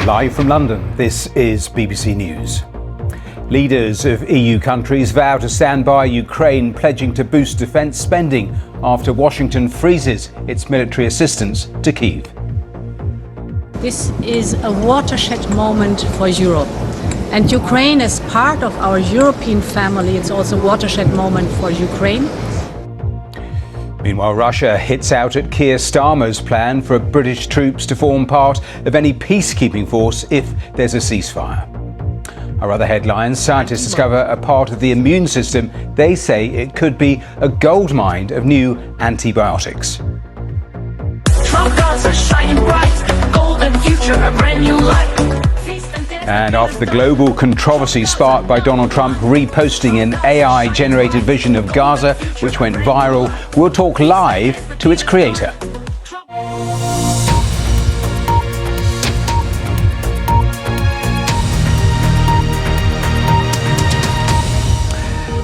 Live from London, this is BBC News. Leaders of EU countries vow to stand by Ukraine, pledging to boost defence spending after Washington freezes its military assistance to Kyiv. This is a watershed moment for Europe. And Ukraine is part of our European family. It's also a watershed moment for Ukraine. Meanwhile, Russia hits out at Keir Starmer's plan for British troops to form part of any peacekeeping force if there's a ceasefire. Our other headlines, scientists discover a part of the immune system. They say it could be a goldmine of new antibiotics. Trump cars are shining bright, golden future, a brand new life. And after the global controversy sparked by Donald Trump reposting an AI-generated vision of Gaza, which went viral, we'll talk live to its creator.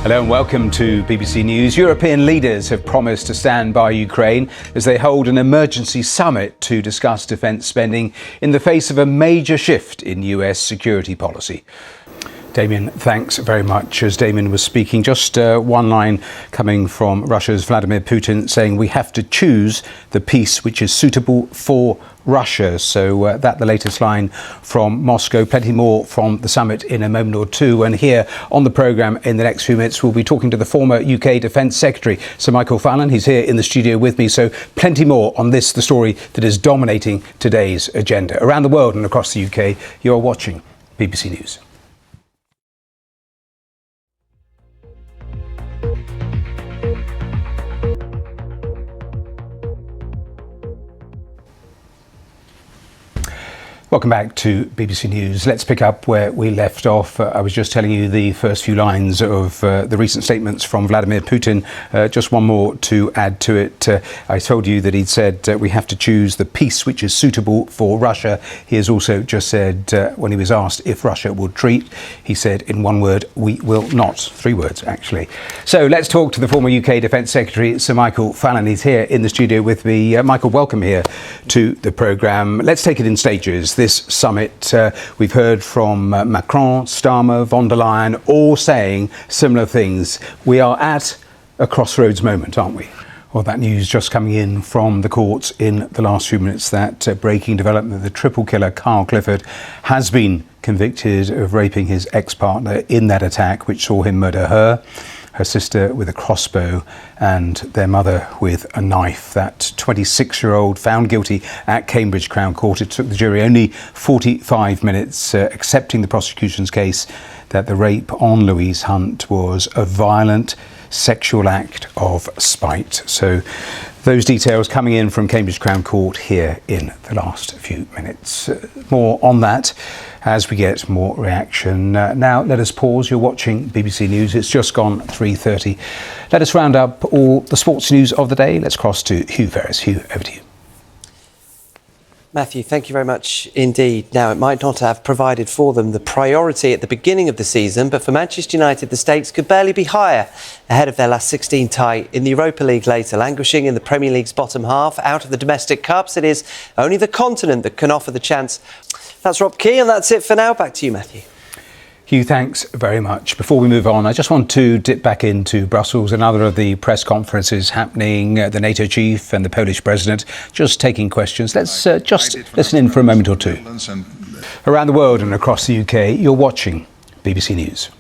Hello and welcome to BBC News. European leaders have promised to stand by Ukraine as they hold an emergency summit to discuss defence spending in the face of a major shift in US security policy. Damien, thanks very much. As Damien was speaking, just one line coming from Russia's Vladimir Putin saying we have to choose the peace which is suitable for Russia. So the latest line from Moscow. Plenty more from the summit in a moment or two. And here on the programme in the next few minutes, we'll be talking to the former UK Defence Secretary, Sir Michael Fallon. He's here in the studio with me. So plenty more on this, the story that is dominating today's agenda. Around the world and across the UK, you're watching BBC News. Welcome back to BBC News. Let's pick up where we left off. I was just telling you the first few lines of the recent statements from Vladimir Putin. Just one more to add to it. I told you that he'd said we have to choose the peace which is suitable for Russia. He has also just said, when he was asked if Russia would treat, he said in one word, we will not. 3 words, actually. So let's talk to the former UK Defence Secretary, Sir Michael Fallon. He's here in the studio with me. Michael, welcome here to the programme. Let's take it in stages. This summit, we've heard from Macron, Starmer, von der Leyen, all saying similar things. We are at a crossroads moment, aren't we? Well, that news just coming in from the courts in the last few minutes, that breaking development, the triple killer Carl Clifford has been convicted of raping his ex-partner in that attack, which saw him murder her sister with a crossbow, and their mother with a knife. That 26-year-old found guilty at Cambridge Crown Court. It took the jury only 45 minutes, accepting the prosecution's case that the rape on Louise Hunt was a violent sexual act of spite. So those details coming in from Cambridge Crown Court here in the last few minutes. More on that as we get more reaction. Now let us pause. You're watching BBC News. It's just gone 3:30. Let us round up all the sports news of the day. Let's cross to Hugh Ferris. Hugh, over to you. Matthew, thank you very much indeed. Now, it might not have provided for them the priority at the beginning of the season, but for Manchester United, the stakes could barely be higher ahead of their last 16 tie in the Europa League later. Languishing in the Premier League's bottom half, out of the domestic cups, it is only the continent that can offer the chance. That's Rob Key, and that's it for now. Back to you, Matthew. Hugh, thanks very much. Before we move on, I just want to dip back into Brussels. Another of the press conferences happening, the NATO chief and the Polish president just taking questions. Let's just listen in for a moment or two. Around the world and across the UK, you're watching BBC News.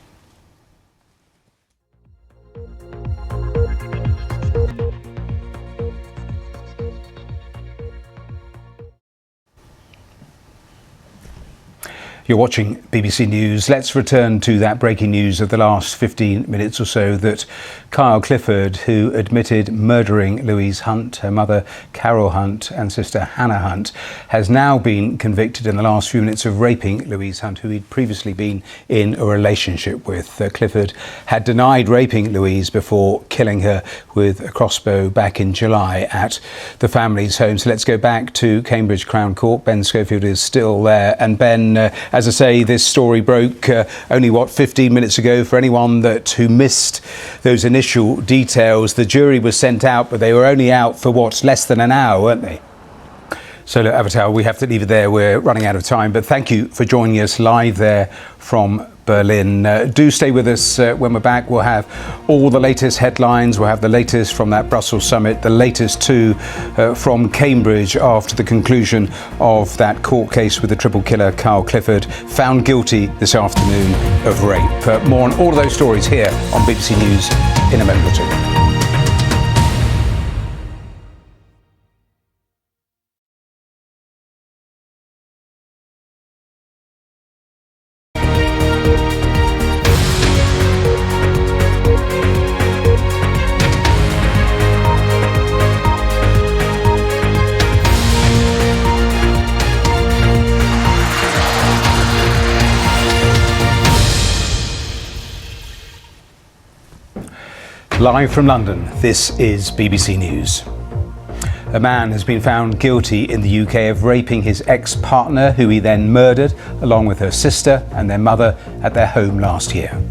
You're watching BBC News. Let's return to that breaking news of the last 15 minutes or so, that Carl Clifford, who admitted murdering Louise Hunt, her mother Carol Hunt and sister Hannah Hunt, has now been convicted in the last few minutes of raping Louise Hunt, who he'd previously been in a relationship with. Clifford had denied raping Louise before killing her with a crossbow back in July at the family's home. So let's go back to Cambridge Crown Court. Ben Schofield is still there. And Ben, as I say, this story broke only 15 minutes ago. For anyone who missed those initial details, the jury was sent out, but they were only out for less than an hour, weren't they? So, look, Avatar, we have to leave it there. We're running out of time. But thank you for joining us live there from Berlin. Do stay with us when we're back. We'll have all the latest headlines. We'll have the latest from that Brussels summit, the latest too from Cambridge after the conclusion of that court case with the triple killer Kyle Clifford, found guilty this afternoon of rape. More on all of those stories here on BBC News in a moment or two. Live from London, this is BBC News. A man has been found guilty in the UK of raping his ex-partner, who he then murdered, along with her sister and their mother at their home last year.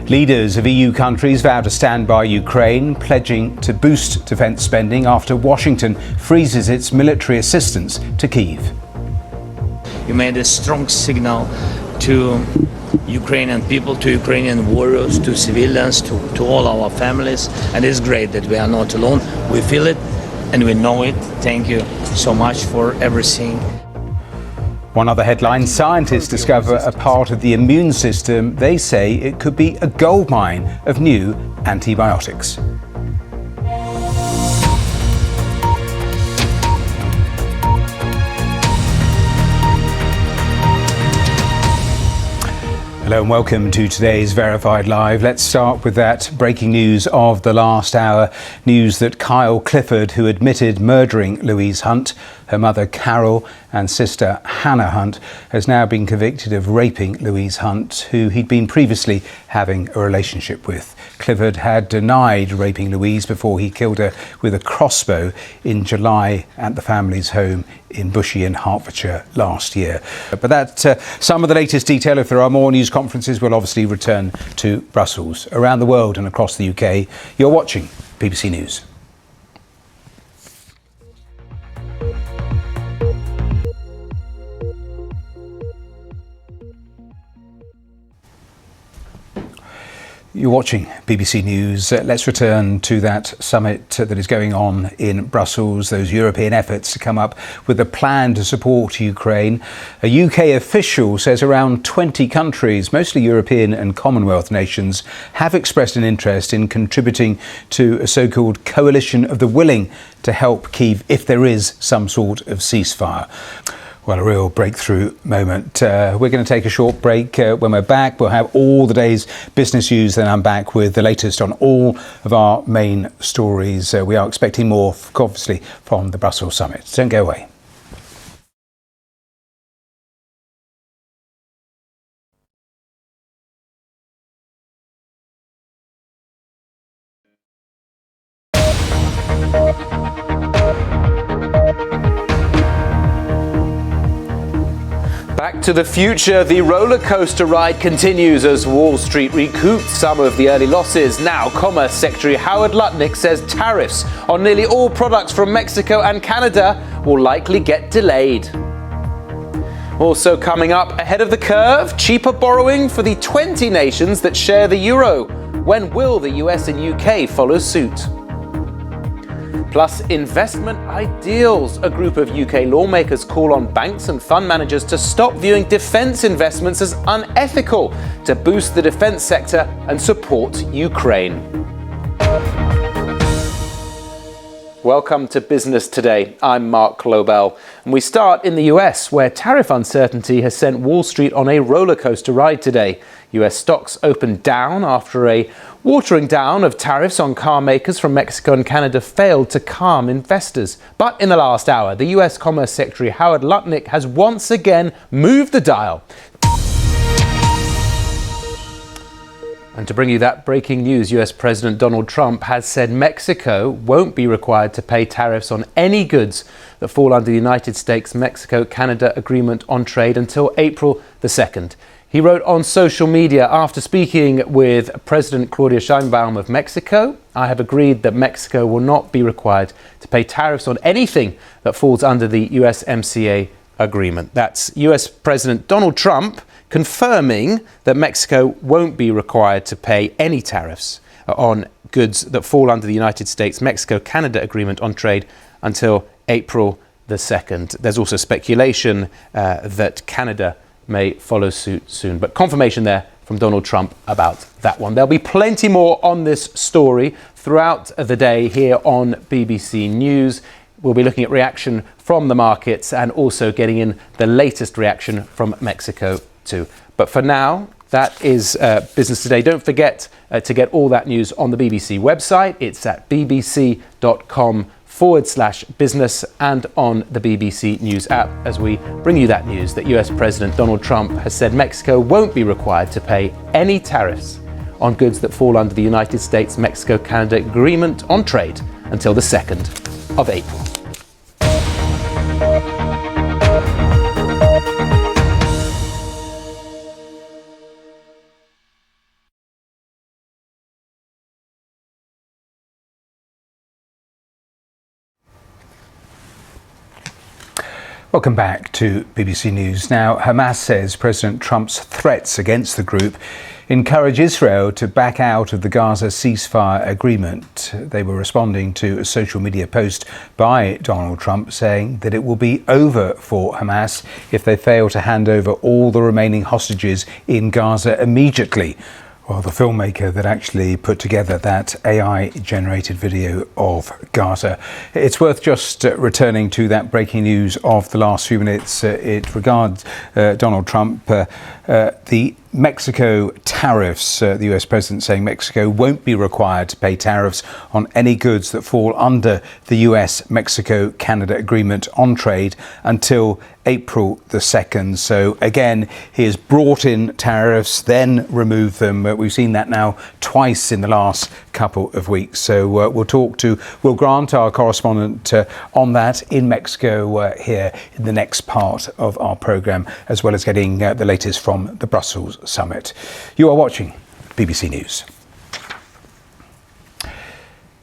Leaders of EU countries vow to stand by Ukraine, pledging to boost defence spending after Washington freezes its military assistance to Kyiv. You made a strong signal to Ukrainian people, to Ukrainian warriors, to civilians, to all our families, and it's great that we are not alone. We feel it and we know it. Thank you so much for everything. One other headline, scientists discover a part of the immune system they say it could be a goldmine of new antibiotics. Hello and welcome to today's Verified Live. Let's start with that breaking news of the last hour. News that Kyle Clifford, who admitted murdering Louise Hunt, her mother Carol and sister Hannah Hunt, has now been convicted of raping Louise Hunt, who he'd been previously having a relationship with. Clifford had denied raping Louise before he killed her with a crossbow in July at the family's home in Bushey in Hertfordshire last year. But that's some of the latest detail. If there are more news conferences, we'll obviously return to Brussels. Around the world and across the UK, you're watching BBC News. You're watching BBC News. Let's return to that summit that is going on in Brussels, those European efforts to come up with a plan to support Ukraine. A UK official says around 20 countries, mostly European and Commonwealth nations, have expressed an interest in contributing to a so-called coalition of the willing to help Kyiv if there is some sort of ceasefire. Well, a real breakthrough moment. We're going to take a short break. When we're back, we'll have all the day's business news. Then I'm back with the latest on all of our main stories. We are expecting more, obviously, from the Brussels summit. Don't go away. Back to the future, the roller coaster ride continues as Wall Street recoups some of the early losses. Now, Commerce Secretary Howard Lutnick says tariffs on nearly all products from Mexico and Canada will likely get delayed. Also coming up, ahead of the curve, cheaper borrowing for the 20 nations that share the euro. When will the US and UK follow suit? Plus, investment ideals. A group of UK lawmakers call on banks and fund managers to stop viewing defence investments as unethical to boost the defence sector and support Ukraine. Welcome to Business Today. I'm Mark Lobel. And we start in the US, where tariff uncertainty has sent Wall Street on a roller coaster ride today. US stocks opened down after a watering down of tariffs on car makers from Mexico and Canada failed to calm investors. But in the last hour, the US Commerce Secretary Howard Lutnick has once again moved the dial. And to bring you that breaking news, US President Donald Trump has said Mexico won't be required to pay tariffs on any goods that fall under the United States-Mexico-Canada Agreement on Trade until April the 2nd. He wrote on social media after speaking with President Claudia Sheinbaum of Mexico I have agreed that Mexico will not be required to pay tariffs on anything that falls under the USMCA agreement. That's US President Donald Trump confirming that Mexico won't be required to pay any tariffs on goods that fall under the United States-Mexico-Canada agreement on trade until April the 2nd. There's also speculation that Canada may follow suit soon, but confirmation there from Donald Trump about that one. There'll be plenty more on this story throughout the day here on BBC News. We'll be looking at reaction from the markets and also getting in the latest reaction from Mexico too. But for now, that is Business Today. Don't forget to get all that news on the BBC website. It's at bbc.com/business and on the BBC News app as we bring you that news that US President Donald Trump has said Mexico won't be required to pay any tariffs on goods that fall under the United States-Mexico-Canada agreement on trade until the 2nd of April. Welcome back to BBC News. Now, Hamas says President Trump's threats against the group encourage Israel to back out of the Gaza ceasefire agreement. They were responding to a social media post by Donald Trump saying that it will be over for Hamas if they fail to hand over all the remaining hostages in Gaza immediately. Well, the filmmaker that actually put together that AI-generated video of Gaza. It's worth just returning to that breaking news of the last few minutes. It regards Donald Trump, the Mexico tariffs. The US president saying Mexico won't be required to pay tariffs on any goods that fall under the US-Mexico-Canada agreement on trade until April the 2nd. So again, he has brought in tariffs, then removed them. We've seen that now twice in the last couple of weeks. So we'll talk to Will Grant, our correspondent on that in Mexico here in the next part of our programme, as well as getting the latest from the Brussels summit. You are watching BBC News.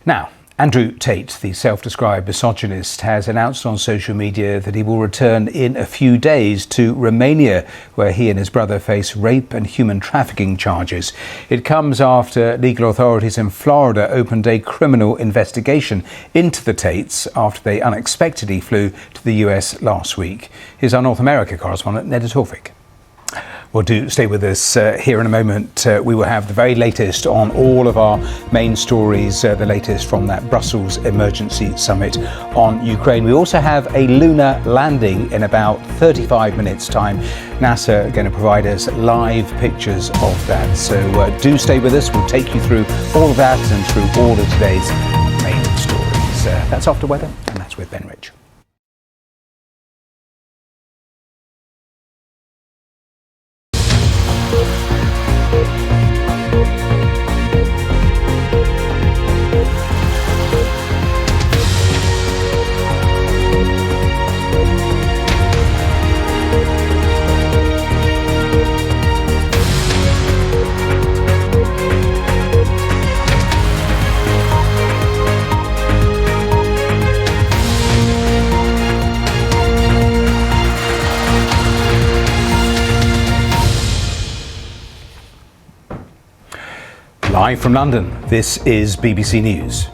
Now, Andrew Tate, the self-described misogynist, has announced on social media that he will return in a few days to Romania, where he and his brother face rape and human trafficking charges. It comes after legal authorities in Florida opened a criminal investigation into the Tates after they unexpectedly flew to the US last week. Here's our North America correspondent, Neda Tawfik. Well, do stay with us here in a moment. We will have the very latest on all of our main stories, the latest from that Brussels emergency summit on Ukraine. We also have a lunar landing in about 35 minutes' time. NASA are going to provide us live pictures of that. So do stay with us. We'll take you through all of that and through all of today's main stories. That's After Weather, and that's with Ben Rich. Live from London, this is BBC News.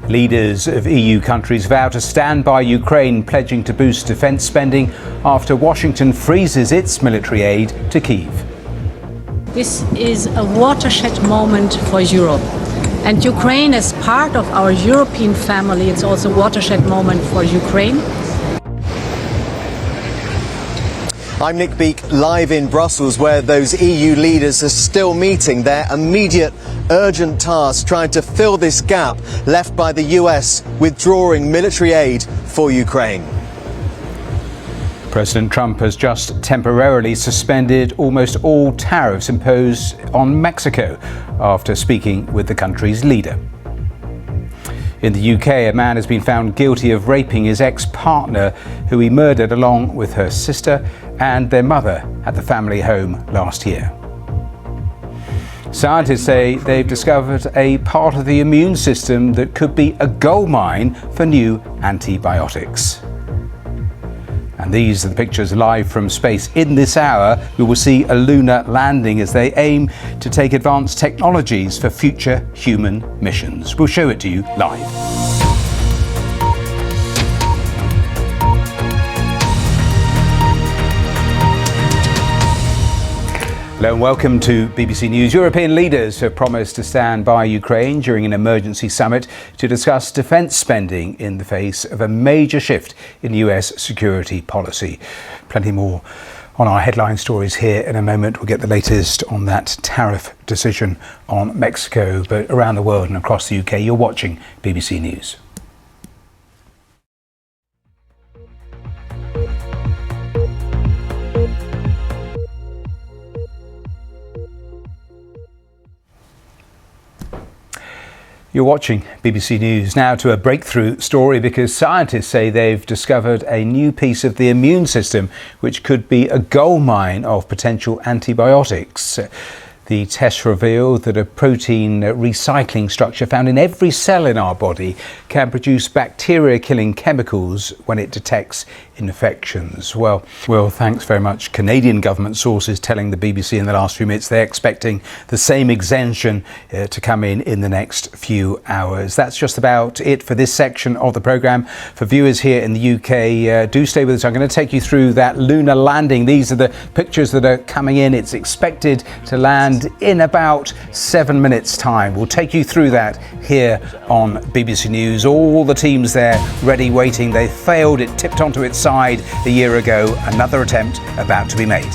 Leaders of EU countries vow to stand by Ukraine, pledging to boost defence spending after Washington freezes its military aid to Kyiv. This is a watershed moment for Europe. And Ukraine, as part of our European family, it's also a watershed moment for Ukraine. I'm Nick Beake, live in Brussels, where those EU leaders are still meeting. Their immediate, urgent task trying to fill this gap left by the US withdrawing military aid for Ukraine. President Trump has just temporarily suspended almost all tariffs imposed on Mexico after speaking with the country's leader. In the UK, a man has been found guilty of raping his ex-partner, who he murdered along with her sister and their mother at the family home last year. Scientists say they've discovered a part of the immune system that could be a goldmine for new antibiotics. And these are the pictures live from space. In this hour, we will see a lunar landing as they aim to take advanced technologies for future human missions. We'll show it to you live. Hello and welcome to BBC News. European leaders have promised to stand by Ukraine during an emergency summit to discuss defence spending in the face of a major shift in US security policy. Plenty more on our headline stories here in a moment. We'll get the latest on that tariff decision on Mexico, but around the world and across the UK, you're watching BBC News. You're watching BBC News. Now to a breakthrough story because scientists say they've discovered a new piece of the immune system which could be a goldmine of potential antibiotics. The tests reveal that a protein recycling structure found in every cell in our body can produce bacteria-killing chemicals when it detects infections. Well, thanks very much. Canadian government sources telling the BBC in the last few minutes they're expecting the same exemption to come in the next few hours. That's just about it for this section of the programme. For viewers here in the UK, do stay with us. I'm going to take you through that lunar landing. These are the pictures that are coming in. It's expected to land in about 7 minutes' time. We'll take you through that here on BBC News. All the teams there ready, waiting. They failed. It tipped onto its side a year ago. Another attempt about to be made.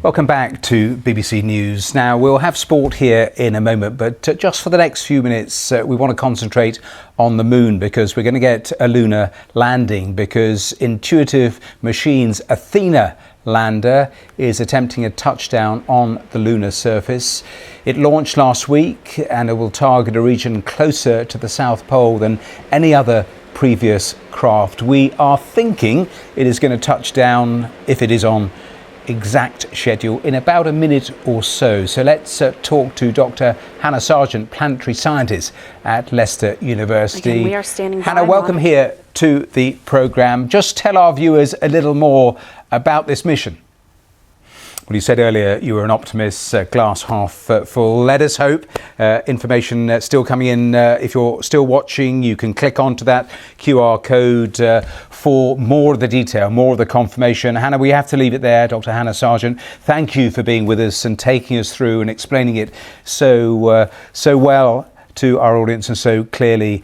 Welcome back to BBC News. Now, we'll have sport here in a moment, but just for the next few minutes, we want to concentrate on the moon because we're going to get a lunar landing because Intuitive Machines' Athena lander is attempting a touchdown on the lunar surface. It launched last week and it will target a region closer to the South Pole than any other previous craft. We are thinking it is going to touch down, if it is on exact schedule, in about a minute or so. So let's talk to Dr. Hannah Sargent, planetary scientist at Leicester University. Again, we are standing by. Hannah, welcome here to the programme. Just tell our viewers a little more about this mission. Well, you said earlier you were an optimist, glass half full. Let us hope. Information still coming in. If you're still watching, you can click onto that QR code for more of the detail, more of the confirmation. Hannah, we have to leave it there. Dr. Hannah Sargent, thank you for being with us and taking us through and explaining it so well to our audience and so clearly.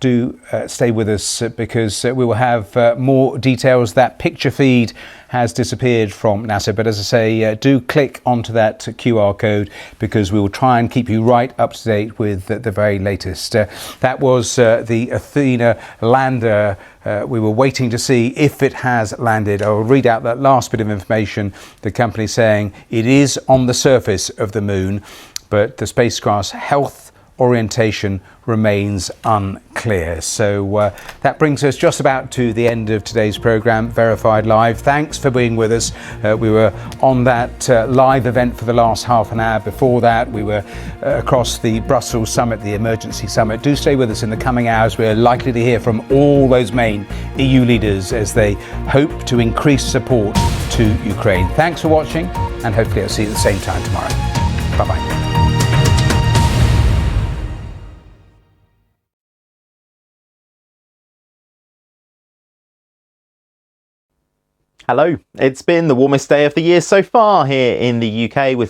Do stay with us because we will have more details. That picture feed has disappeared from NASA, but as I say, do click onto that QR code because we will try and keep you right up to date with the very latest. That was the Athena lander. We were waiting to see if it has landed. I'll read out that last bit of information. The company saying it is on the surface of the moon, but the spacecraft's health orientation remains unclear. So that brings us just about to the end of today's programme, Verified Live. Thanks for being with us. We were on that live event for the last half an hour. Before that, we were across the Brussels summit, the emergency summit. Do stay with us in the coming hours. We're likely to hear from all those main EU leaders as they hope to increase support to Ukraine. Thanks for watching, and hopefully I'll see you at the same time tomorrow. Bye-bye. Hello, it's been the warmest day of the year so far here in the UK with